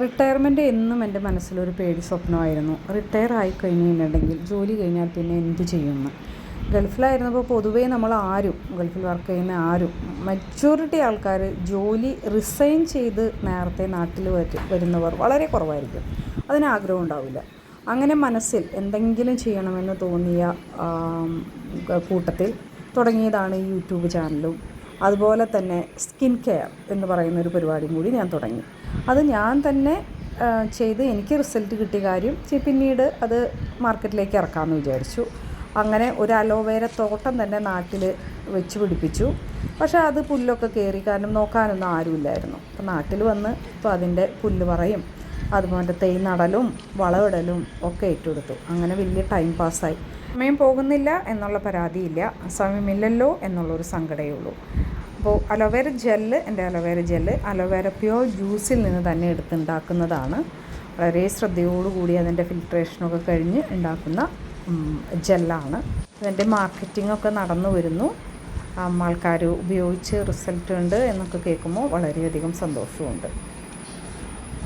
Retirement എന്നും എൻ്റെ മനസ്സിലൊരു പേടി സ്വപ്നമായിരുന്നു. റിട്ടയർ ആയി കഴിഞ്ഞിട്ടുണ്ടെങ്കിൽ ജോലി കഴിഞ്ഞാൽ പിന്നെ എന്ത് ചെയ്യുമെന്ന്. ഗൾഫിലായിരുന്നപ്പോൾ പൊതുവേ ഗൾഫിൽ വർക്ക് ചെയ്യുന്ന മെജോറിറ്റി ആൾക്കാർ ജോലി റിസൈൻ ചെയ്ത് നേരത്തെ നാട്ടിൽ വരുന്നവർ വളരെ കുറവായിരിക്കും. ആഗ്രഹം ഉണ്ടാവില്ല. അങ്ങനെ മനസ്സിൽ എന്തെങ്കിലും ചെയ്യണമെന്ന് തോന്നിയ കൂട്ടത്തിൽ തുടങ്ങിയതാണ് ഈ യൂട്യൂബ് ചാനലും. അതുപോലെ തന്നെ സ്കിൻ കെയർ എന്ന് പറയുന്നൊരു പരിപാടിയും കൂടി ഞാൻ തുടങ്ങി. അത് ഞാൻ തന്നെ ചെയ്ത് എനിക്ക് റിസൾട്ട് കിട്ടിയ കാര്യം പിന്നീട് അത് മാർക്കറ്റിലേക്ക് ഇറക്കാമെന്ന് വിചാരിച്ചു. അങ്ങനെ ഒരു അലോവേര തോട്ടം തന്നെ നാട്ടിൽ വെച്ച് പിടിപ്പിച്ചു. പക്ഷേ അത് പുല്ലൊക്കെ കയറി, കാരണം നോക്കാനൊന്നും ആരുമില്ലായിരുന്നു. അപ്പോൾ നാട്ടിൽ വന്ന് ഇപ്പോൾ അതിൻ്റെ പുല്ല് പറയും, അതുപോലെ തൈ നടലും വളമിടലും ഒക്കെ ഏറ്റെടുത്തു. അങ്ങനെ വലിയ ടൈം പാസ്സായി. സമയം പോകുന്നില്ല എന്നുള്ള പരാതിയില്ല, സമയമില്ലല്ലോ എന്നുള്ളൊരു സങ്കടമേ ഉള്ളൂ. അപ്പോൾ എൻ്റെ അലോവേര ജെല്ല് അലോവേര പ്യോർ ജ്യൂസിൽ നിന്ന് തന്നെ എടുത്തുണ്ടാക്കുന്നതാണ്. വളരെ ശ്രദ്ധയോടുകൂടി അതിൻ്റെ ഫിൽട്രേഷനൊക്കെ കഴിഞ്ഞ് ഉണ്ടാക്കുന്ന ജെല്ലാണ്. അതിൻ്റെ മാർക്കറ്റിങ്ങൊക്കെ നടന്നു വരുന്നു. ആൾക്കാർ ഉപയോഗിച്ച് റിസൾട്ട് ഉണ്ട് എന്നൊക്കെ കേൾക്കുമ്പോൾ വളരെയധികം സന്തോഷമുണ്ട്.